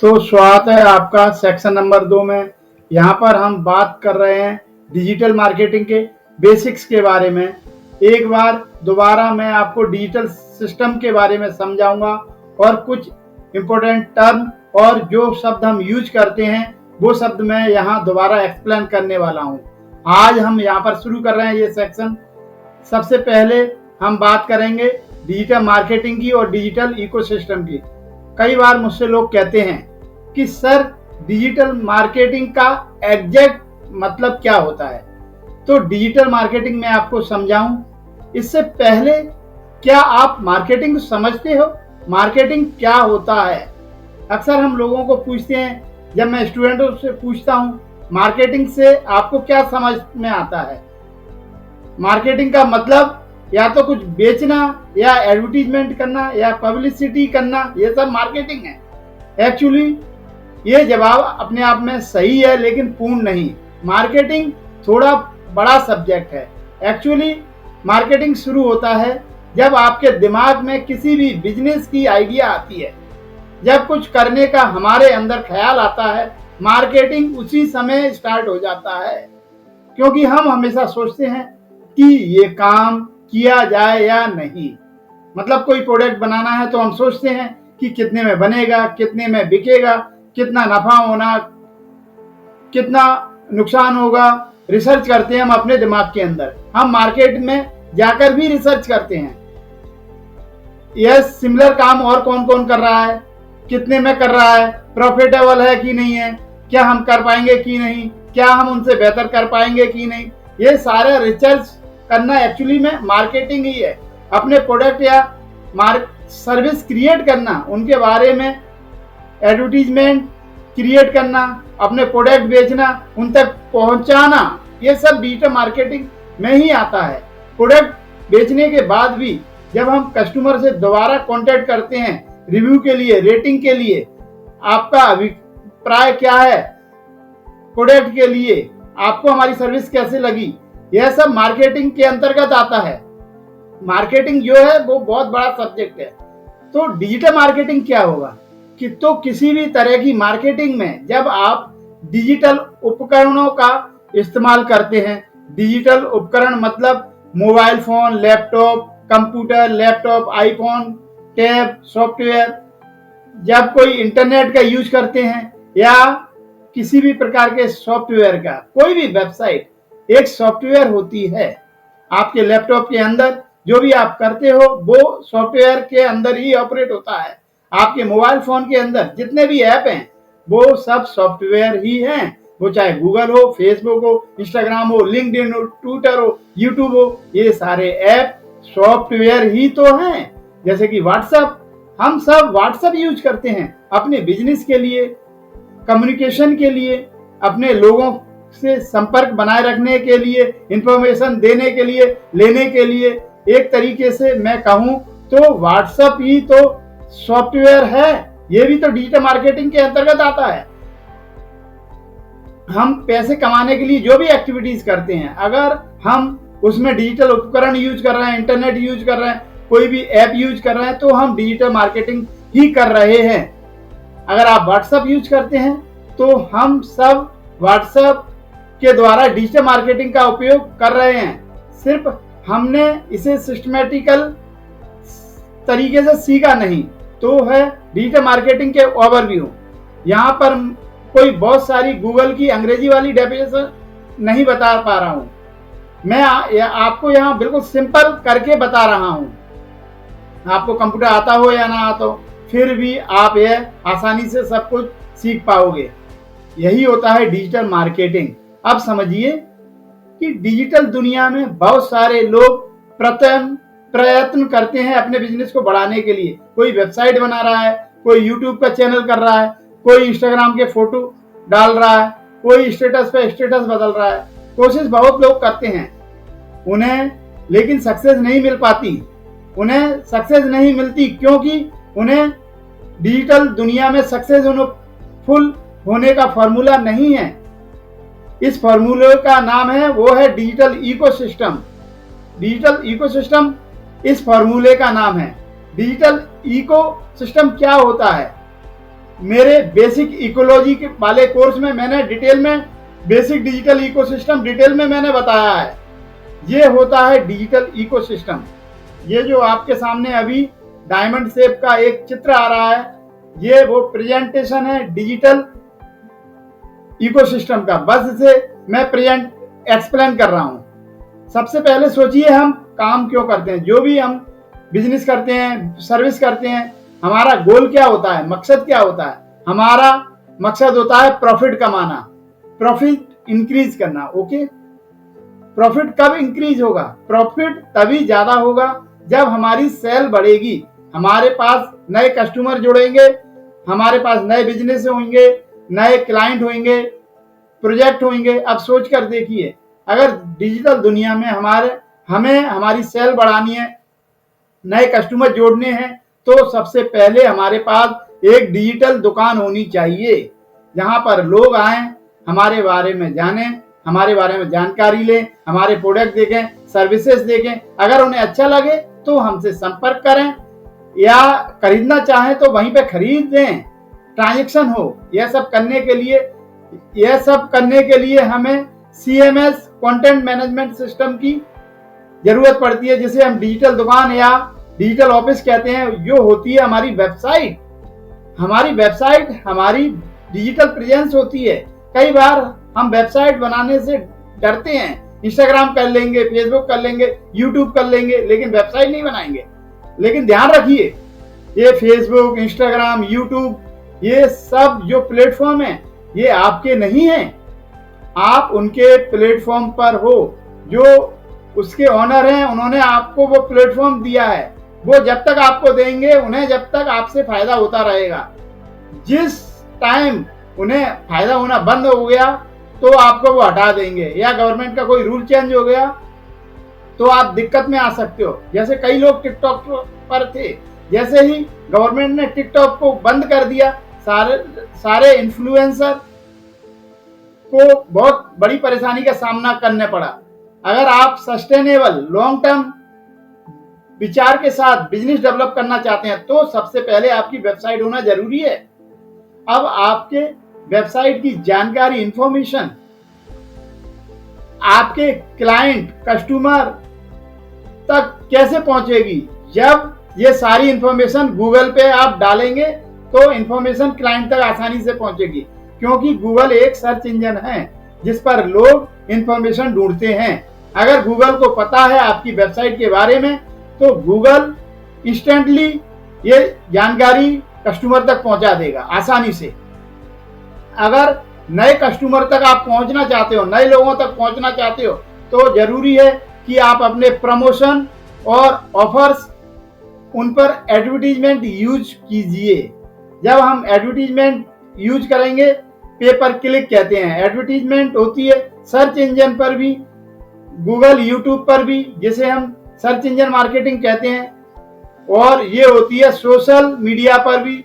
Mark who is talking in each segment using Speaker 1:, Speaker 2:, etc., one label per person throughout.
Speaker 1: तो स्वागत है आपका सेक्शन नंबर 2 में। यहाँ पर हम बात कर रहे हैं डिजिटल मार्केटिंग के बेसिक्स के बारे में। एक बार दोबारा मैं आपको डिजिटल सिस्टम के बारे में समझाऊंगा और कुछ इम्पोर्टेंट टर्म और जो शब्द हम यूज करते हैं वो शब्द मैं यहाँ दोबारा एक्सप्लेन करने वाला हूँ। आज हम यहाँ पर शुरू कर रहे हैं ये सेक्शन। सबसे पहले हम बात करेंगे डिजिटल मार्केटिंग की और डिजिटल इकोसिस्टम की। कई बार मुझसे लोग कहते हैं कि सर डिजिटल मार्केटिंग का एग्जैक्ट मतलब क्या होता है। तो डिजिटल मार्केटिंग में आपको समझाऊं इससे पहले क्या आप मार्केटिंग समझते हो? मार्केटिंग क्या होता है? अक्सर हम लोगों को पूछते हैं, जब मैं स्टूडेंटों से पूछता हूं मार्केटिंग से आपको क्या समझ में आता है। मार्केटिंग का मतलब या तो कुछ बेचना या एडवर्टीजमेंट करना या पब्लिसिटी करना, ये सब मार्केटिंग है। एक्चुअली ये जवाब अपने आप में सही है लेकिन पूर्ण नहीं। मार्केटिंग थोड़ा बड़ा सब्जेक्ट है। एक्चुअली मार्केटिंग शुरू होता है जब आपके दिमाग में किसी भी बिजनेस की आइडिया आती है। जब कुछ करने का हमारे अंदर ख्याल आता है, मार्केटिंग उसी समय स्टार्ट हो जाता है। क्योंकि हम हमेशा सोचते हैं कि ये काम किया जाए या नहीं। मतलब कोई प्रोडक्ट बनाना है तो हम सोचते हैं कि कितने में बनेगा, कितने में बिकेगा, कितना नफा होना, कितना नुकसान होगा। रिसर्च करते हैं हम अपने दिमाग के अंदर। हम मार्केट में जाकर भी रिसर्च करते हैं, यह सिमिलर काम और कौन कौन कर रहा है, कितने में कर रहा है, प्रॉफिटेबल है कि नहीं है, क्या हम कर पाएंगे कि नहीं, क्या हम उनसे बेहतर कर पाएंगे कि नहीं। ये सारा रिसर्च करना एक्चुअली में मार्केटिंग ही है। अपने प्रोडक्ट या सर्विस क्रिएट करना, उनके बारे में एडवर्टीजमेंट क्रिएट करना, अपने प्रोडक्ट बेचना, उन तक पहुंचाना, ये सब डिजिटल मार्केटिंग में ही आता है। प्रोडक्ट बेचने के बाद भी जब हम कस्टमर से दोबारा कांटेक्ट करते हैं रिव्यू के लिए, रेटिंग के लिए, आपका अभिप्राय क्या है प्रोडक्ट के लिए, आपको हमारी सर्विस कैसे लगी, यह सब मार्केटिंग के अंतर्गत आता है। मार्केटिंग जो है वो बहुत बड़ा सब्जेक्ट है। तो डिजिटल मार्केटिंग क्या होगा कि तो किसी भी तरह की मार्केटिंग में जब आप डिजिटल उपकरणों का इस्तेमाल करते हैं, डिजिटल उपकरण मतलब mobile phone, laptop, computer, laptop, iPhone, tab, software, जब कोई इंटरनेट का यूज करते हैं या किसी भी प्रकार के सॉफ्टवेयर का, कोई भी वेबसाइट एक सॉफ्टवेयर होती है। आपके लैपटॉप के अंदर जो भी आप करते हो वो सॉफ्टवेयर के अंदर ही ऑपरेट होता है। आपके मोबाइल फोन के अंदर जितने भी ऐप हैं वो सब सॉफ्टवेयर ही हैं। वो चाहे गूगल हो, फेसबुक हो, इंस्टाग्राम हो, लिंक्डइन हो, ट्विटर हो, यूट्यूब हो, ये सारे ऐप सॉफ्टवेयर ही तो हैं। जैसे कि व्हाट्सएप, हम सब व्हाट्सएप यूज करते हैं अपने बिजनेस के लिए, कम्युनिकेशन के लिए, अपने लोगों से संपर्क बनाए रखने के लिए, इंफॉर्मेशन देने के लिए, लेने के लिए। एक तरीके से मैं कहूं तो व्हाट्सएप ही तो सॉफ्टवेयर है। ये भी तो डिजिटल मार्केटिंग के अंतर्गत आता है। हम पैसे कमाने के लिए जो भी एक्टिविटीज करते हैं, अगर हम उसमें डिजिटल उपकरण यूज कर रहे हैं, इंटरनेट यूज कर रहे हैं, कोई भी ऐप यूज कर रहे हैं, तो हम डिजिटल मार्केटिंग ही कर रहे हैं। अगर आप व्हाट्सएप यूज करते हैं तो हम सब व्हाट्सएप के द्वारा डिजिटल मार्केटिंग का उपयोग कर रहे हैं। सिर्फ हमने इसे सिस्टमेटिकल तरीके से सीखा नहीं। तो है डिजिटल मार्केटिंग के ओवरव्यू। यहाँ पर कोई बहुत सारी गूगल की अंग्रेजी वाली डेफिनेशन नहीं बता पा रहा हूँ। मैं आपको यहाँ बिल्कुल सिंपल करके बता रहा हूँ। आपको कंप्यूटर आता हो या ना आता हो, फिर भी आप यह आसानी से सब कुछ सीख पाओगे। यही होता है डिजिटल मार्केटिंग। अब समझिए कि डिजिटल दुनिया में बहुत सारे लोग प्रयत्न करते हैं अपने बिजनेस को बढ़ाने के लिए। कोई वेबसाइट बना रहा है, कोई यूट्यूब का चैनल कर रहा है, कोई इंस्टाग्राम के फोटो डाल रहा है, कोई स्टेटस पे स्टेटस बदल रहा है। कोशिश बहुत लोग करते हैं, उन्हें लेकिन सक्सेस नहीं मिल पाती। उन्हें सक्सेस नहीं मिलती क्योंकि उन्हें डिजिटल दुनिया में सक्सेसफुल होने का फॉर्मूला नहीं है। इस फॉर्मूले का नाम है, वो है डिजिटल इकोसिस्टम। डिजिटल इकोसिस्टम इस फॉर्मूले का नाम है। डिजिटल इकोसिस्टम क्या होता है? मेरे बेसिक इकोलॉजी के वाले कोर्स में मैंने डिटेल में बेसिक डिजिटल इकोसिस्टम डिटेल में मैंने बताया है। ये होता है डिजिटल इकोसिस्टम। ये जो आपके सामने अभी डायमंड शेप का एक चित्र आ रहा है, ये वो प्रेजेंटेशन है डिजिटल इकोसिस्टम का। बस इसे मैं एक्सप्लेन कर रहा हूं। सबसे पहले सोचिए हम काम क्यों करते हैं। जो भी हम बिजनेस करते हैं, सर्विस करते हैं, हमारा गोल क्या होता है, मकसद क्या होता है? हमारा मकसद होता है प्रॉफिट कमाना, प्रॉफिट इंक्रीज करना। ओके, प्रॉफिट कब इंक्रीज होगा? प्रॉफिट तभी ज्यादा होगा जब हमारी सेल बढ़ेगी, हमारे पास नए कस्टमर जुड़ेंगे, हमारे पास नए बिजनेस होंगे, नए क्लाइंट होंगे, प्रोजेक्ट होंगे। अब सोच कर देखिए, अगर डिजिटल दुनिया में हमें हमारी सेल बढ़ानी है, नए कस्टमर जोड़ने हैं, तो सबसे पहले हमारे पास एक डिजिटल दुकान होनी चाहिए, जहां पर लोग आए, हमारे बारे में जानें, हमारे बारे में जानकारी लें, हमारे प्रोडक्ट देखें, सर्विसेज देखें। अगर उन्हें अच्छा लगे तो हमसे संपर्क करें, या खरीदना चाहें तो वहीं पे खरीद दें, ट्रांजैक्शन हो। यह सब करने के लिए हमें CMS कंटेंट मैनेजमेंट सिस्टम की जरूरत पड़ती है, जिसे हम डिजिटल दुकान या डिजिटल ऑफिस कहते हैं। जो होती है हमारी वेबसाइट हमारी डिजिटल प्रेजेंस होती है। कई बार हम वेबसाइट बनाने से डरते हैं, इंस्टाग्राम कर लेंगे, फेसबुक कर लेंगे, यूट्यूब कर लेंगे, लेकिन वेबसाइट नहीं बनाएंगे। लेकिन ध्यान रखिए, ये फेसबुक, इंस्टाग्राम, यूट्यूब, ये सब जो प्लेटफॉर्म है, ये आपके नहीं हैं। आप उनके प्लेटफॉर्म पर हो। जो उसके ओनर हैं, उन्होंने आपको वो प्लेटफॉर्म दिया है। वो जब तक आपको देंगे, उन्हें जब तक आपसे फायदा होता रहेगा। जिस टाइम उन्हें फायदा होना बंद हो गया तो आपको वो हटा देंगे, या गवर्नमेंट का कोई रूल चेंज हो गया तो आप दिक्कत में आ सकते हो। जैसे कई लोग टिकटॉक पर थे, जैसे ही गवर्नमेंट ने टिकटॉक को बंद कर दिया, सारे इन्फ्लुएंसर को बहुत बड़ी परेशानी का सामना करने पड़ा। अगर आप सस्टेनेबल लॉन्ग टर्म विचार के साथ बिजनेस डेवलप करना चाहते हैं तो सबसे पहले आपकी वेबसाइट होना जरूरी है। अब आपके वेबसाइट की जानकारी, इंफॉर्मेशन आपके क्लाइंट, कस्टमर तक कैसे पहुंचेगी? जब ये सारी इंफॉर्मेशन गूगल पे आप डालेंगे तो इंफॉर्मेशन क्लाइंट तक आसानी से पहुंचेगी, क्योंकि गूगल एक सर्च इंजन है जिस पर लोग इंफॉर्मेशन ढूंढते हैं। अगर गूगल को पता है आपकी वेबसाइट के बारे में तो गूगल इंस्टेंटली ये जानकारी कस्टमर तक पहुंचा देगा आसानी से। अगर नए कस्टमर तक आप पहुंचना चाहते हो, नए लोगों तक पहुंचना चाहते हो, तो जरूरी है कि आप अपने प्रमोशन और ऑफर्स, उन पर एडवर्टीजमेंट यूज कीजिए। जब हम एडवर्टीजमेंट यूज करेंगे, पे पर क्लिक कहते हैं, एडवर्टीजमेंट होती है सर्च इंजन पर भी, गूगल, यूट्यूब पर भी, जिसे हम सर्च इंजन मार्केटिंग कहते हैं, और ये होती है सोशल मीडिया पर भी,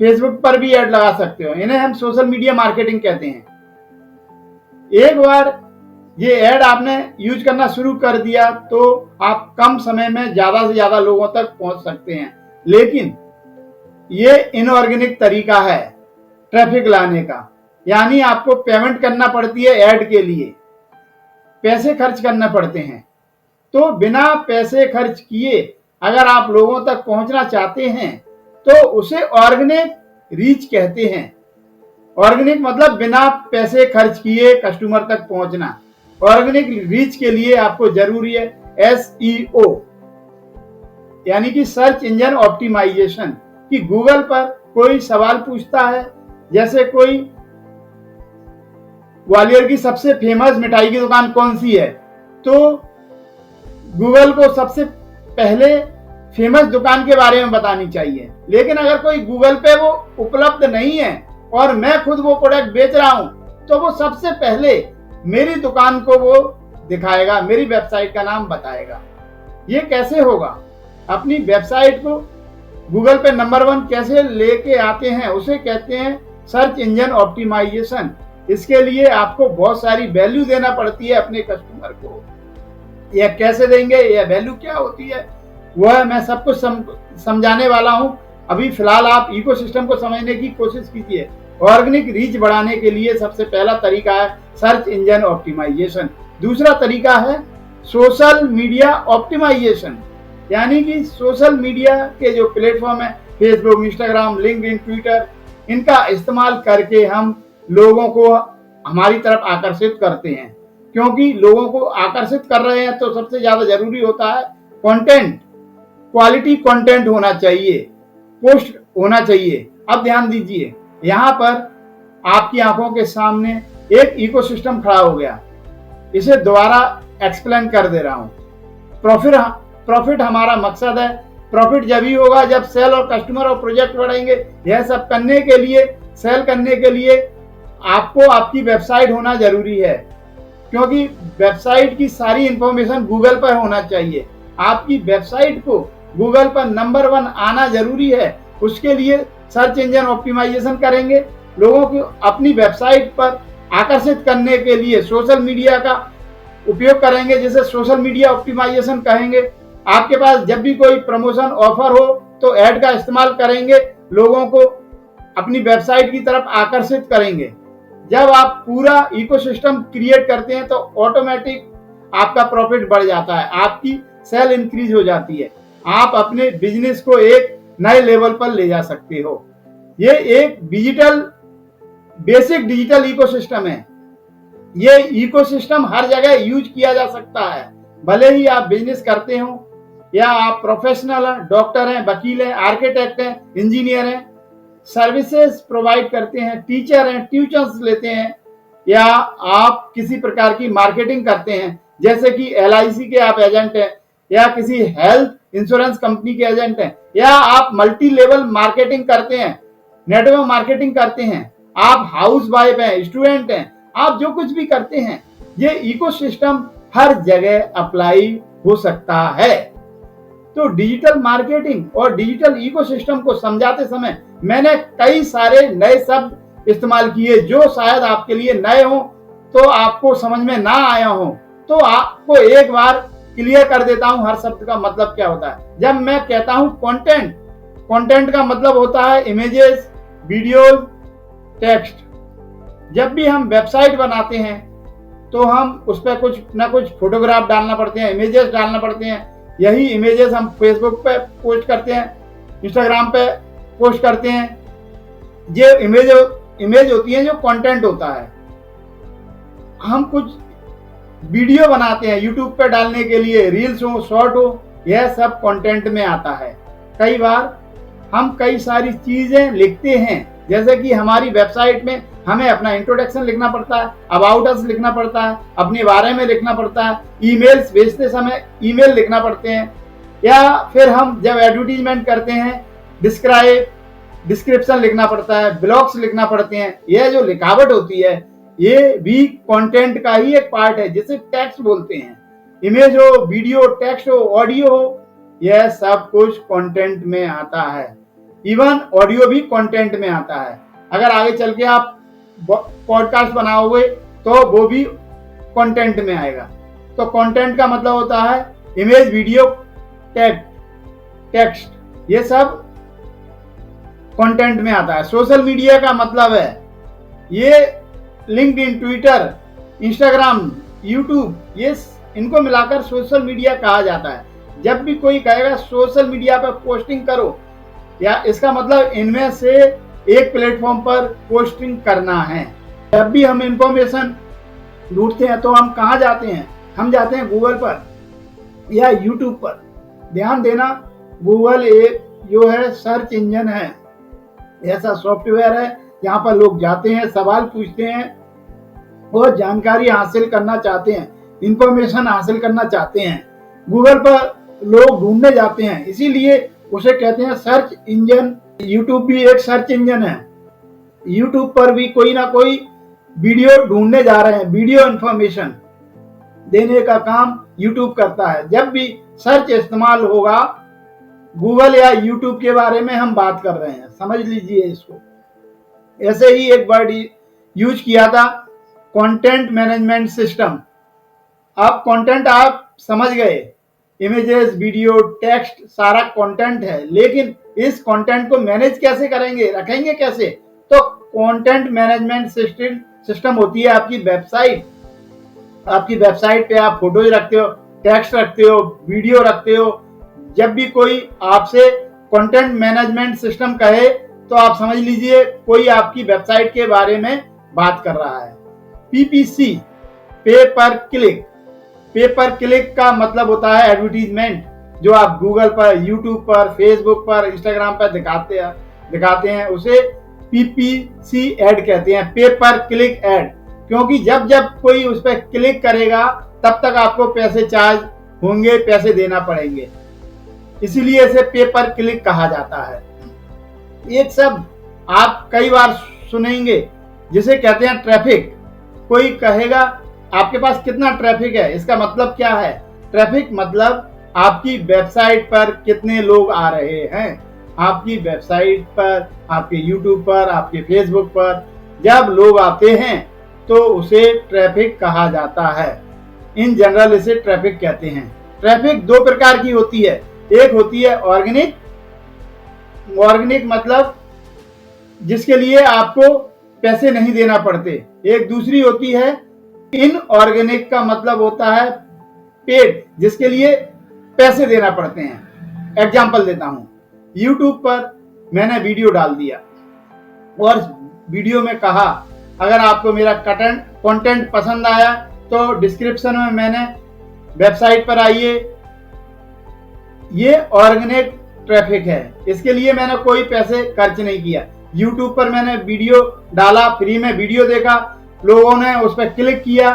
Speaker 1: फेसबुक पर भी ऐड लगा सकते हो। इन्हें हम सोशल मीडिया मार्केटिंग कहते हैं। एक बार ये ऐड आपने यूज करना शुरू कर दिया तो आप कम समय में ज्यादा से ज्यादा लोगों तक पहुंच सकते हैं। लेकिन ये इनऑर्गेनिक तरीका है ट्रैफिक लाने का, यानी आपको पेमेंट करना पड़ती है ऐड के लिए, पैसे खर्च करना पड़ते हैं। तो बिना पैसे खर्च किए अगर आप लोगों तक पहुंचना चाहते हैं तो उसे ऑर्गेनिक रीच कहते हैं। ऑर्गेनिक मतलब बिना पैसे खर्च किए कस्टमर तक पहुंचना। ऑर्गेनिक रीच के लिए आपको जरूरी है SEO, यानी कि सर्च इंजन ऑप्टिमाइजेशन। कि गूगल पर कोई सवाल पूछता है, जैसे कोई ग्वालियर की सबसे फेमस मिठाई की दुकान कौन सी है, तो गूगल को सबसे पहले फेमस दुकान के बारे में बतानी चाहिए। लेकिन अगर कोई गूगल पे वो उपलब्ध नहीं है और मैं खुद वो प्रोडक्ट बेच रहा हूं, तो वो सबसे पहले मेरी दुकान को वो दिखाएगा, मेरी वेबसाइट का नाम बताएगा। ये कैसे होगा? अपनी वेबसाइट को गूगल पे नंबर 1 कैसे लेके आते हैं, उसे कहते हैं सर्च इंजन ऑप्टिमाइजेशन। इसके लिए आपको बहुत सारी वैल्यू देना पड़ती है अपने कस्टमर को। यह कैसे देंगे, यह वैल्यू क्या होती है, वह मैं सब कुछ समझाने वाला हूं। अभी फिलहाल आप इकोसिस्टम को समझने की कोशिश कीजिए। ऑर्गेनिक रीच बढ़ाने के लिए सबसे पहला तरीका है सर्च इंजन ऑप्टिमाइजेशन। दूसरा तरीका है सोशल मीडिया ऑप्टिमाइजेशन, यानी कि सोशल मीडिया के जो प्लेटफॉर्म है फेसबुक, इंस्टाग्राम, लिंक्डइन, ट्विटर, इनका इस्तेमाल करके हम लोगों को हमारी तरफ आकर्षित करते हैं। क्योंकि लोगों को आकर्षित कर रहे हैं तो सबसे ज्यादा जरूरी होता है कंटेंट, क्वालिटी कंटेंट होना चाहिए, पोस्ट होना चाहिए। अब ध्यान दीजिए, यहाँ पर आपकी आंखों के सामने एक इकोसिस्टम खड़ा हो गया। इसे दोबारा एक्सप्लेन कर दे रहा हूं। प्रॉफिट हमारा मकसद है। प्रॉफिट जब ही होगा जब सेल और कस्टमर और प्रोजेक्ट बढ़ेंगे। यह सब करने के लिए, सेल करने के लिए आपको आपकी वेबसाइट होना जरूरी है, क्योंकि वेबसाइट की सारी इंफॉर्मेशन गूगल पर होना चाहिए। आपकी वेबसाइट को गूगल पर नंबर 1 आना जरूरी है। उसके लिए सर्च इंजन ऑप्टिमाइजेशन करेंगे। लोगों को अपनी वेबसाइट पर आकर्षित करने के लिए सोशल मीडिया का उपयोग करेंगे, जिसे सोशल मीडिया ऑप्टिमाइजेशन कहेंगे। आपके पास जब भी कोई प्रमोशन ऑफर हो तो ऐड का इस्तेमाल करेंगे, लोगों को अपनी वेबसाइट की तरफ आकर्षित करेंगे। जब आप पूरा इकोसिस्टम क्रिएट करते हैं तो ऑटोमेटिक आपका प्रॉफिट बढ़ जाता है, आपकी सेल इंक्रीज हो जाती है, आप अपने बिजनेस को एक नए लेवल पर ले जा सकते हो। ये एक बेसिक डिजिटल इकोसिस्टम है। ये इकोसिस्टम हर जगह यूज किया जा सकता है, भले ही आप बिजनेस करते हो या आप प्रोफेशनल हैं, डॉक्टर हैं, वकील हैं, आर्किटेक्ट हैं, इंजीनियर हैं, सर्विसेज प्रोवाइड करते हैं, टीचर हैं, ट्यूशंस लेते हैं, या आप किसी प्रकार की मार्केटिंग करते हैं, जैसे कि LIC के आप एजेंट हैं, या किसी हेल्थ इंश्योरेंस कंपनी के एजेंट हैं, या आप मल्टी लेवल मार्केटिंग करते हैं, नेटवर्क मार्केटिंग करते हैं, आप हाउस वाइफ हैं, स्टूडेंट हैं, आप जो कुछ भी करते हैं, ये इकोसिस्टम हर जगह अप्लाई हो सकता है। तो डिजिटल मार्केटिंग और डिजिटल इकोसिस्टम को समझाते समय मैंने कई सारे नए शब्द इस्तेमाल किए जो शायद आपके लिए नए हो, तो आपको समझ में ना आया हो, तो आपको एक बार क्लियर कर देता हूं हर शब्द का मतलब क्या होता है। जब मैं कहता हूं कंटेंट, कंटेंट का मतलब होता है इमेजेस, वीडियोस, टेक्स्ट। जब भी हम वेबसाइट बनाते हैं तो हम उस पर कुछ ना कुछ फोटोग्राफ डालना पड़ते हैं, इमेजेस डालना पड़ते हैं। यही इमेजेस हम फेसबुक पे पोस्ट करते हैं, इंस्टाग्राम पे पोस्ट करते हैं। ये इमेज होती है जो कंटेंट होता है। हम कुछ वीडियो बनाते हैं यूट्यूब पे डालने के लिए, रील्स हो, शॉर्ट हो, यह सब कंटेंट में आता है। कई बार हम कई सारी चीजें लिखते हैं, जैसे कि हमारी वेबसाइट में हमें अपना इंट्रोडक्शन लिखना पड़ता है, अबाउट अस लिखना पड़ता है, अपने बारे में लिखना पड़ता है, ईमेल्स भेजते समय ईमेल लिखना पड़ते हैं, या फिर हम जब एडवर्टीजमेंट करते हैं डिस्क्रिप्शन लिखना पड़ता है, ब्लॉग्स लिखना पड़ते हैं। यह जो लिखावट होती है ये भी कंटेंट का ही एक पार्ट है, जिसे टेक्स्ट बोलते हैं। इमेज हो, वीडियो, टेक्स्ट हो, ऑडियो हो, यह सब कुछ कंटेंट में आता है। इवन ऑडियो भी कंटेंट में आता है। अगर आगे चल के आप पॉडकास्ट बनाओगे तो वो भी कंटेंट में आएगा। तो कंटेंट का मतलब होता है इमेज, वीडियो, टेक्स्ट, ये सब कंटेंट में आता है। सोशल मीडिया का मतलब है ये लिंक्डइन, ट्विटर, इंस्टाग्राम, यूट्यूब, ये इनको मिलाकर सोशल मीडिया कहा जाता है। जब भी कोई कहेगा सोशल मीडिया पर पोस्टिंग करो, या इसका मतलब इनमें से एक प्लेटफॉर्म पर पोस्टिंग करना है। जब भी हम इंफॉर्मेशन ढूंढते हैं तो हम कहाँ जाते हैं? हम जाते हैं गूगल पर या यूट्यूब पर। ध्यान देना, गूगल एक जो है सर्च इंजन है, ऐसा सॉफ्टवेयर है जहाँ पर लोग जाते हैं, सवाल पूछते हैं और जानकारी हासिल करना चाहते हैं, इंफॉर्मेशन हासिल करना चाहते हैं। गूगल पर लोग ढूंढने जाते हैं, इसीलिए उसे कहते हैं सर्च इंजन। यूट्यूब भी एक सर्च इंजन है। यूट्यूब पर भी कोई ना कोई वीडियो ढूंढने जा रहे हैं, वीडियो इंफॉर्मेशन देने का काम यूट्यूब करता है। जब भी सर्च इस्तेमाल होगा, गूगल या यूट्यूब के बारे में हम बात कर रहे हैं, समझ लीजिए इसको। ऐसे ही एक वर्ड यूज किया था, कंटेंट मैनेजमेंट सिस्टम। अब कंटेंट आप समझ गए, इमेजेस, वीडियो, टेक्स्ट सारा कंटेंट है, लेकिन इस कंटेंट को मैनेज कैसे करेंगे, रखेंगे कैसे? तो कंटेंट मैनेजमेंट सिस्टम होती है आपकी वेबसाइट। आपकी वेबसाइट पे आप फोटोज रखते हो, टेक्स्ट रखते हो, वीडियो रखते हो। जब भी कोई आपसे कंटेंट मैनेजमेंट सिस्टम कहे तो आप समझ लीजिए कोई आपकी वेबसाइट के बारे में बात कर रहा है। पीपीसी, पे पर क्लिक। पे पर क्लिक का मतलब होता है एडवर्टीजमेंट, जो आप गूगल पर, यूट्यूब पर, फेसबुक पर, इंस्टाग्राम पर दिखाते हैं उसे पीपीसी एड कहते हैं, पे पर क्लिक एड। क्योंकि जब जब कोई उस पर क्लिक करेगा तब तक आपको पैसे चार्ज होंगे, पैसे देना पड़ेंगे, इसीलिए इसे पे पर क्लिक कहा जाता है। एक शब्द आप कई बार सुनेंगे जिसे कहते हैं ट्रैफिक। कोई कहेगा आपके पास कितना ट्रैफिक है, इसका मतलब क्या है? ट्रैफिक मतलब आपकी वेबसाइट पर कितने लोग आ रहे हैं। आपकी वेबसाइट पर, आपके यूट्यूब पर, आपके फेसबुक पर जब लोग आते हैं तो उसे ट्रैफिक कहा जाता है। इन जनरल इसे ट्रैफिक कहते हैं। ट्रैफिक दो प्रकार की होती है, एक होती है ऑर्गेनिक। ऑर्गेनिक मतलब जिसके लिए आपको पैसे नहीं देना पड़ते। एक दूसरी होती है इनऑर्गेनिक, का मतलब होता है पेड, जिसके लिए पैसे देना पड़ते हैं। एग्जाम्पल देता हूं, यूट्यूब पर मैंने वीडियो डाल दिया और वीडियो में कहा अगर आपको मेरा कंटेंट पसंद आया तो डिस्क्रिप्शन में मैंने वेबसाइट पर आइए। ये ऑर्गेनिक ट्रैफिक है, इसके लिए मैंने कोई पैसे खर्च नहीं किया। यूट्यूब पर मैंने वीडियो डाला, फ्री में वीडियो देखा, लोगों ने उस पर क्लिक किया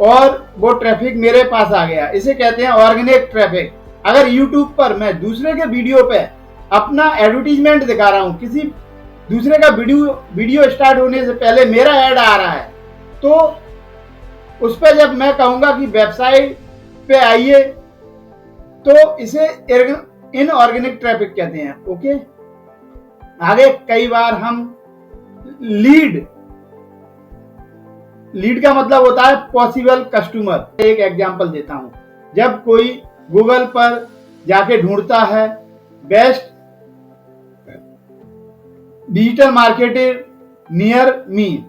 Speaker 1: और वो ट्रैफिक मेरे पास आ गया, इसे कहते हैं ऑर्गेनिक ट्रैफिक। अगर यूट्यूब पर मैं दूसरे के वीडियो पे अपना एडवर्टीजमेंट दिखा रहा हूं, किसी दूसरे का वीडियो स्टार्ट होने से पहले मेरा ऐड आ रहा है, तो उस पर जब मैं कहूंगा कि वेबसाइट पे आइए तो इसे इनऑर्गेनिक ट्रैफिक कहते हैं। ओके, आगे कई बार हम लीड का मतलब होता है पॉसिबल कस्टमर। एक एग्जांपल देता हूं, जब कोई गूगल पर जाके ढूंढता है best digital marketer near me,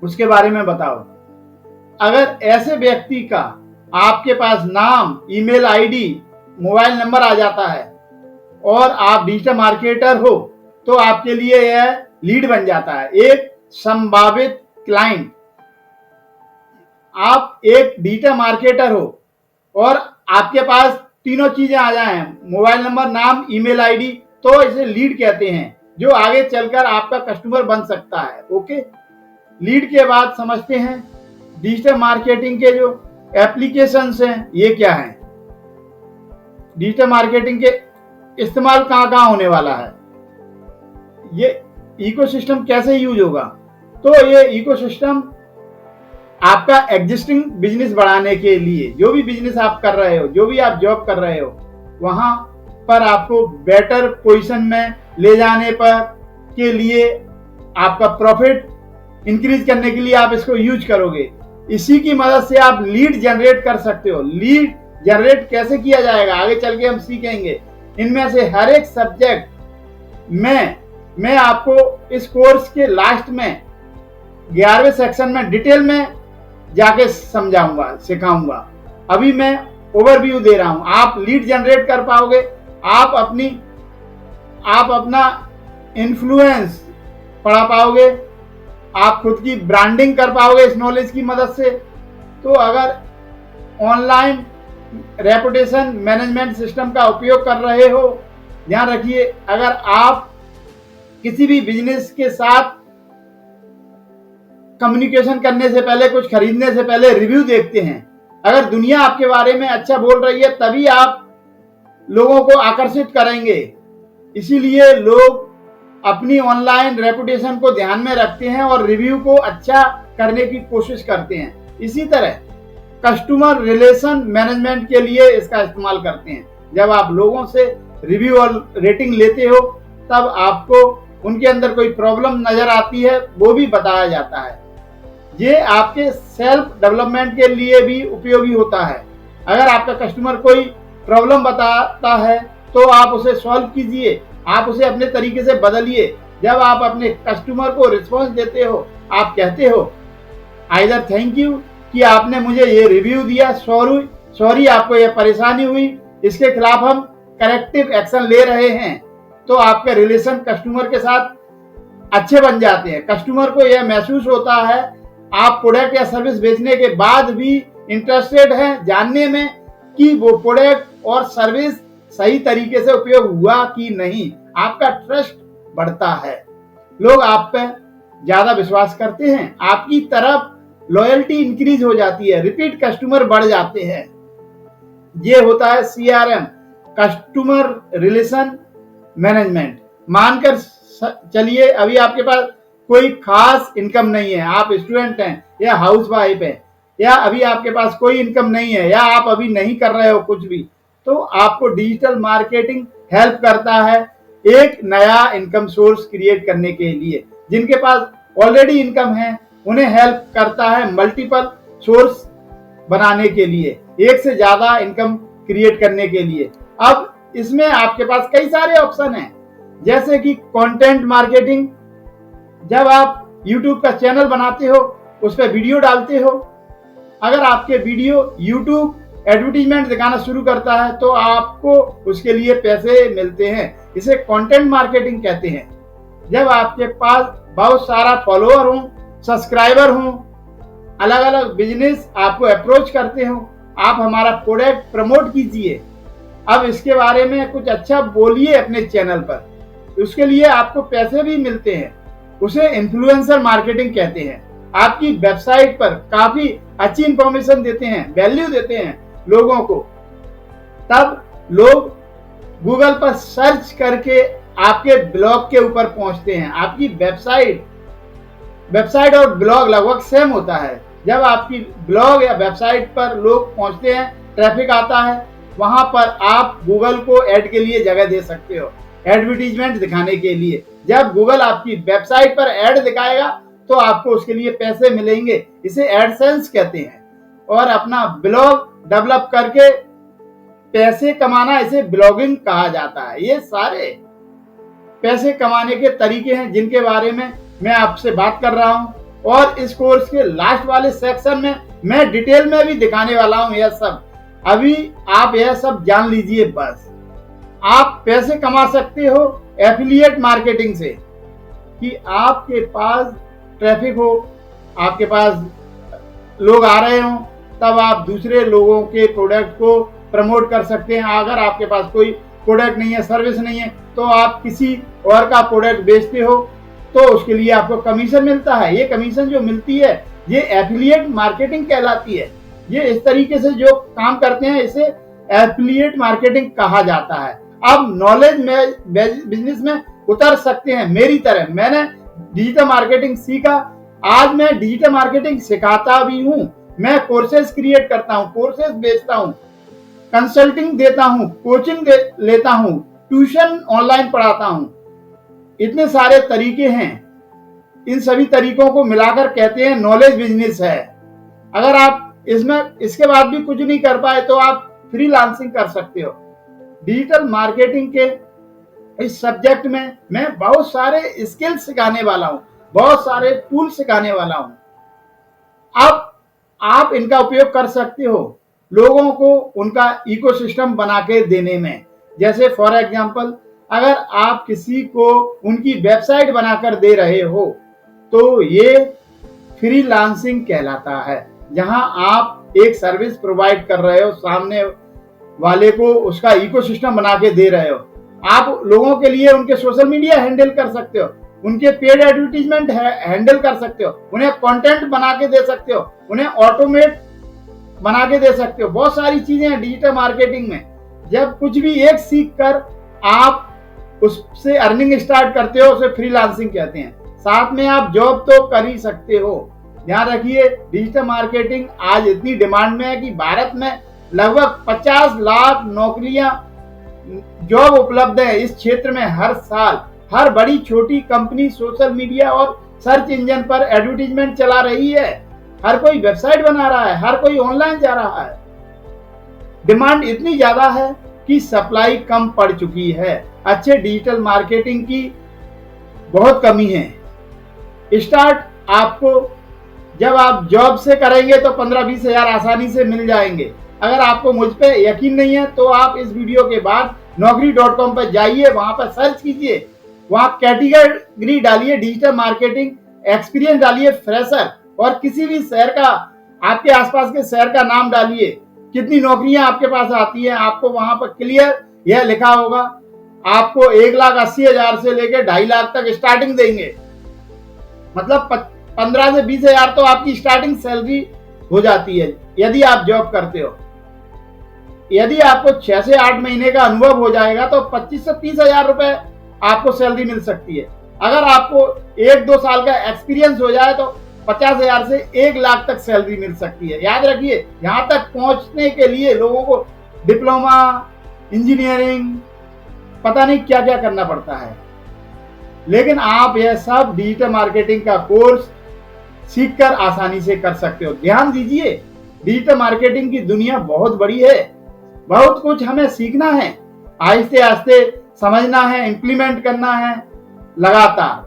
Speaker 1: उसके बारे में बताओ। अगर ऐसे व्यक्ति का आपके पास नाम, ईमेल आईडी, मोबाइल नंबर आ जाता है और आप डिजिटल मार्केटर हो तो आपके लिए यह लीड बन जाता है, एक संभावित क्लाइंट। आप एक डिजिटल मार्केटर हो और आपके पास तीनों चीजें आ जाएं, मोबाइल नंबर, नाम, ईमेल आईडी, तो इसे लीड कहते हैं, जो आगे चलकर आपका कस्टमर बन सकता है। ओके, लीड के बाद समझते हैं डिजिटल मार्केटिंग के जो एप्लीकेशंस हैं ये क्या हैं। डिजिटल मार्केटिंग के इस्तेमाल कहाँ कहाँ होने वाला है, ये इकोसिस्टम कैसे यूज होगा। तो ये इकोसिस्टम आपका एग्जिस्टिंग बिजनेस बढ़ाने के लिए, जो भी बिजनेस आप कर रहे हो, जो भी आप जॉब कर रहे हो, वहां पर आपको बेटर पोजीशन में ले जाने पर के लिए, आपका प्रॉफिट इंक्रीज करने के लिए आप इसको यूज करोगे। इसी की मदद से आप लीड जनरेट कर सकते हो। लीड जनरेट कैसे किया जाएगा आगे चल के हम सीखेंगे। इनमें से हर एक सब्जेक्ट में मैं आपको इस कोर्स के लास्ट में 11वें सेक्शन में डिटेल में जाके समझाऊंगा, सिखाऊंगा। अभी मैं ओवरव्यू दे रहा हूं। आप लीड जनरेट कर पाओगे, आप अपना इन्फ्लुएंस बढ़ा पाओगे, आप खुद की ब्रांडिंग कर पाओगे इस नॉलेज की मदद से। तो अगर ऑनलाइन रेपुटेशन मैनेजमेंट सिस्टम का उपयोग कर रहे हो, ध्यान रखिए, अगर आप किसी भी बिजनेस के साथ कम्युनिकेशन करने से पहले, कुछ खरीदने से पहले रिव्यू देखते हैं। अगर दुनिया आपके बारे में अच्छा बोल रही है तभी आप लोगों को आकर्षित करेंगे। इसीलिए लोग अपनी ऑनलाइन रेपुटेशन को ध्यान में रखते हैं और रिव्यू को अच्छा करने की कोशिश करते हैं। इसी तरह कस्टमर रिलेशन मैनेजमेंट के लिए इसका इस्तेमाल करते हैं। जब आप लोगों से रिव्यू और रेटिंग लेते हो तब आपको उनके अंदर कोई प्रॉब्लम नजर आती है, वो भी बताया जाता है। ये आपके सेल्फ डेवलपमेंट के लिए भी उपयोगी होता है। अगर आपका कस्टमर कोई प्रॉब्लम बताता है तो आप उसे सॉल्व कीजिए। आप उसे अपने तरीके से बदलिए। जब आप अपने कस्टमर को रिस्पॉन्स देते हो, आप कहते हो आइदर थैंक यू कि आपने मुझे ये रिव्यू दिया, सॉरी आपको ये परेशानी हुई, इसके खिलाफ हम करेक्टिव एक्शन ले रहे हैं, तो आपके रिलेशन कस्टमर के साथ अच्छे बन जाते हैं। कस्टमर को यह महसूस होता है आप प्रोडक्ट या सर्विस बेचने के बाद भी इंटरेस्टेड हैं जानने में कि वो प्रोडक्ट और सर्विस सही तरीके से उपयोग हुआ कि नहीं। आपका ट्रस्ट बढ़ता है, लोग आप पे ज्यादा विश्वास करते हैं, आपकी तरफ लॉयल्टी इंक्रीज हो जाती है, रिपीट कस्टमर बढ़ जाते हैं। ये होता है CRM, कस्टमर रिलेशन मैनेजमेंट। मानकर चलिए अभी आपके पास कोई खास इनकम नहीं है, आप स्टूडेंट हैं या हाउसवाइफ हैं, या अभी आपके पास कोई इनकम नहीं है, या आप अभी नहीं कर रहे हो कुछ भी, तो आपको डिजिटल मार्केटिंग हेल्प करता है एक नया इनकम सोर्स क्रिएट करने के लिए। जिनके पास ऑलरेडी इनकम है उन्हें हेल्प करता है मल्टीपल सोर्स बनाने के लिए, एक से ज्यादा इनकम क्रिएट करने के लिए। अब इसमें आपके पास कई सारे ऑप्शन हैं, जैसे कि कंटेंट मार्केटिंग। जब आप YouTube का चैनल बनाते हो, उस पर वीडियो डालते हो, अगर आपके वीडियो YouTube एडवर्टीजमेंट दिखाना शुरू करता है तो आपको उसके लिए पैसे मिलते हैं, इसे कंटेंट मार्केटिंग कहते हैं। जब आपके पास बहुत सारा फॉलोअर हो, सब्सक्राइबर हो, अलग अलग बिजनेस आपको अप्रोच करते हो, आप हमारा प्रोडक्ट प्रमोट कीजिए, अब इसके बारे में कुछ अच्छा बोलिए अपने चैनल पर, उसके लिए आपको पैसे भी मिलते हैं, उसे इन्फ्लुएंसर मार्केटिंग कहते हैं। आपकी वेबसाइट पर काफी अच्छी इंफॉर्मेशन देते हैं, वैल्यू देते हैं लोगों को, तब लोग गूगल पर सर्च करके आपके ब्लॉग के ऊपर पहुंचते हैं। आपकी वेबसाइट और ब्लॉग लगभग सेम होता है। जब आपकी ब्लॉग या वेबसाइट पर लोग पहुंचते हैं, ट्रैफिक आता है, वहां पर आप गूगल को ऐड के लिए जगह दे सकते हो, एडवर्टीजमेंट दिखाने के लिए। जब गूगल आपकी वेबसाइट पर ऐड दिखाएगा तो आपको उसके लिए पैसे मिलेंगे, इसे एडसेंस कहते हैं। और अपना ब्लॉग डेवलप करके पैसे कमाना, इसे ब्लॉगिंग कहा जाता है। ये सारे पैसे कमाने के तरीके हैं जिनके बारे में मैं आपसे बात कर रहा हूं, और इस कोर्स के लास्ट वाले सेक्शन में मैं डिटेल में भी दिखाने वाला हूं यह सब। अभी आप यह सब जान लीजिए बस। आप पैसे कमा सकते हो एफिलिएट मार्केटिंग से, कि आपके पास ट्रैफिक हो, आपके पास लोग आ रहे हो, तब आप दूसरे लोगों के प्रोडक्ट को प्रमोट कर सकते हैं। अगर आपके पास कोई प्रोडक्ट नहीं है, सर्विस नहीं है, तो आप किसी और का प्रोडक्ट बेचते हो तो उसके लिए आपको कमीशन मिलता है। ये कमीशन जो मिलती है ये एफिलिएट मार्केटिंग कहलाती है। ये इस तरीके से जो काम करते हैं इसे एफिलिएट मार्केटिंग कहा जाता है। अब नॉलेज में बिजनेस में उतर सकते हैं मेरी तरह। मैंने डिजिटल मार्केटिंग सीखा, आज मैं डिजिटल मार्केटिंग सिखाता भी हूं। मैं कोर्सेज क्रिएट करता हूं, कोर्सेज बेचता हूं, कंसल्टिंग देता हूं, कोचिंग लेता हूं, ट्यूशन ऑनलाइन पढ़ाता हूं। इतने सारे तरीके हैं, इन सभी तरीकों को मिलाकर कहते हैं नॉलेज बिजनेस है। अगर आप इसमें इसके बाद भी कुछ नहीं कर पाए तो आप फ्रीलांसिंग कर सकते हो। डिजिटल मार्केटिंग के इस सब्जेक्ट में मैं बहुत सारे स्किल्स सिखाने वाला हूं, बहुत सारे टूल सिखाने वाला हूं। अब आप इनका उपयोग कर सकते हो लोगों को उनका इकोसिस्टम बना के देने में। जैसे फॉर एग्जांपल, अगर आप किसी को उनकी वेबसाइट बनाकर दे रहे हो तो ये फ्रीलांसिंग कहलाता है, जहां आप एक सर्विस प्रोवाइड कर रहे हो, सामने वाले को उसका इकोसिस्टम बना के दे रहे हो। आप लोगों के लिए उनके सोशल मीडिया हैंडल कर सकते हो, उनके पेड एडवर्टीजमेंट हैंडल कर सकते हो, उन्हें कंटेंट बना के दे सकते हो, उन्हें ऑटोमेट बना के दे सकते हो। बहुत सारी चीजें हैं डिजिटल मार्केटिंग में। जब कुछ भी एक सीख कर आप उससे अर्निंग स्टार्ट करते हो, उसे फ्रीलांसिंग कहते हैं। साथ में आप जॉब तो कर ही सकते हो। ध्यान रखिए, डिजिटल मार्केटिंग आज इतनी डिमांड में है कि भारत में लगभग 50 लाख नौकरियां, जॉब उपलब्ध है इस क्षेत्र में हर साल। हर बड़ी छोटी कंपनी सोशल मीडिया और सर्च इंजन पर एडवर्टीजमेंट चला रही है, हर कोई वेबसाइट बना रहा है, हर कोई ऑनलाइन जा रहा है। डिमांड इतनी ज्यादा है की सप्लाई कम पड़ चुकी है। अच्छे डिजिटल मार्केटिंग की बहुत कमी है। स्टार्ट आपको जब आप जॉब से करेंगे तो 15-20 हजार आसानी से मिल जाएंगे। अगर आपको मुझ पे यकीन नहीं है तो आप इस वीडियो के बाद naukri.com पर जाइए, वहां पर सर्च कीजिए, वहां कैटेगरी डालिए डिजिटल मार्केटिंग, एक्सपीरियंस डालिए फ्रेशर, और किसी भी शहर का, आपके आसपास के शहर का नाम डालिए, कितनी नौकरियां आपके पास आती हैं, आपको वहां पर क्लियर यह लिखा होगा। आपको 1,80,000 से लेकर 2.5 लाख तक स्टार्टिंग देंगे, मतलब 15 से 20 हजार तो आपकी स्टार्टिंग सैलरी हो जाती है यदि आप जॉब करते हो। यदि आपको 6 से 8 महीने का अनुभव हो जाएगा तो 25 से 30 हजार रुपए आपको सैलरी मिल सकती है। अगर आपको 1-2 साल का एक्सपीरियंस हो जाए तो 50 हजार से 1 लाख तक सैलरी मिल सकती है। याद रखिए, यहां तक पहुंचने के लिए लोगों को डिप्लोमा, इंजीनियरिंग, पता नहीं क्या क्या करना पड़ता है, लेकिन आप यह सब डिजिटल मार्केटिंग का कोर्स सीखकर आसानी से कर सकते हो। ध्यान दीजिए, डिजिटल मार्केटिंग की दुनिया बहुत बड़ी है, बहुत कुछ हमें सीखना है, आहिस्ते आहिस्ते समझना है, इंप्लीमेंट करना है लगातार।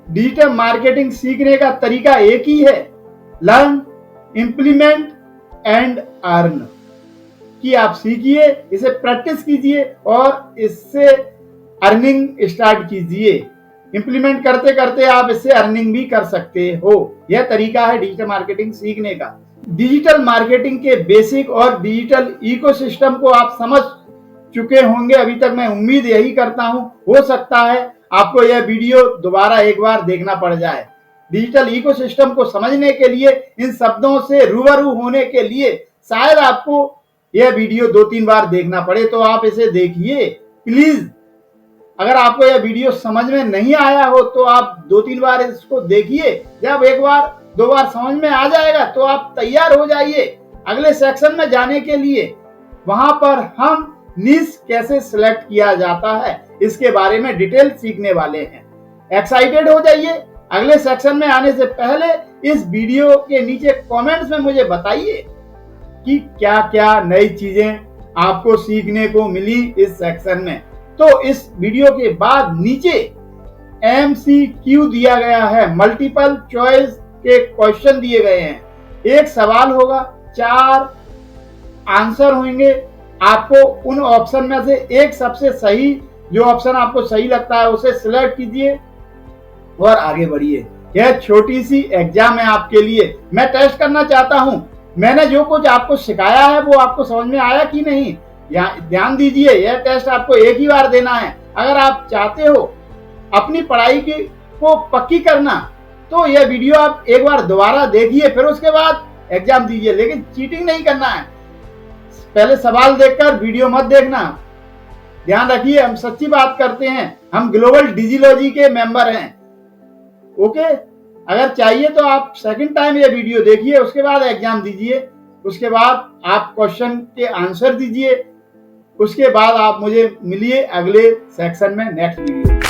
Speaker 1: डिजिटल मार्केटिंग सीखने का तरीका एक ही है, लर्न, इंप्लीमेंट एंड अर्न। कि आप सीखिए, इसे प्रैक्टिस कीजिए और इससे अर्निंग स्टार्ट कीजिए। इंप्लीमेंट करते करते आप इससे अर्निंग भी कर सकते हो। यह तरीका है डिजिटल मार्केटिंग सीखने का। डिजिटल मार्केटिंग के बेसिक और डिजिटल इकोसिस्टम को आप समझ चुके होंगे अभी तक, मैं उम्मीद यही करता हूं। हो सकता है आपको यह वीडियो दोबारा एक बार देखना पड़ जाए। डिजिटल इकोसिस्टम को समझने के लिए, इन शब्दों से रूबरू होने के लिए शायद आपको यह वीडियो 2-3 बार देखना पड़े, तो आप इसे देखिए प्लीज। अगर आपको यह वीडियो समझ में नहीं आया हो तो आप 2-3 बार इसको देखिए। जब 1 बार 2 बार समझ में आ जाएगा तो आप तैयार हो जाइए अगले सेक्शन में जाने के लिए। वहां पर हम नीश कैसे सिलेक्ट किया जाता है इसके बारे में डिटेल सीखने वाले हैं। एक्साइटेड हो जाइए। अगले सेक्शन में आने से पहले इस वीडियो के नीचे कमेंट्स में मुझे बताइए कि क्या क्या नई चीजें आपको सीखने को मिली इस सेक्शन में। तो इस वीडियो के बाद नीचे MCQ दिया गया है, मल्टीपल चॉइस के क्वेश्चन दिए गए हैं। एक सवाल होगा, 4 आंसर होंगे। आपको उन ऑप्शन में से एक सबसे सही, जो ऑप्शन आपको सही लगता है उसे सिलेक्ट कीजिए और आगे बढ़िए। यह छोटी सी एग्जाम है आपके लिए। मैं टेस्ट करना चाहता हूं मैंने जो कुछ आपको सिखाया है वो आपको समझ में आया कि नहीं। ध्यान दीजिए, यह टेस्ट आपको एक ही बार देना है। अगर आप चाहते हो अपनी पढ़ाई को पक्की करना तो यह वीडियो आप एक बार दोबारा देखिए, फिर उसके बाद एग्जाम दीजिए, लेकिन चीटिंग नहीं करना है। पहले सवाल देखकर वीडियो मत देखना। ध्यान रखिए, हम सच्ची बात करते हैं, हम ग्लोबल डिजिलॉजी के मेंबर हैं। ओके, अगर चाहिए तो आप सेकंड टाइम ये वीडियो देखिए, उसके बाद एग्जाम दीजिए, उसके बाद आप क्वेश्चन के आंसर दीजिए, उसके बाद आप मुझे मिलिए अगले सेक्शन में नेक्स्ट वीडियो।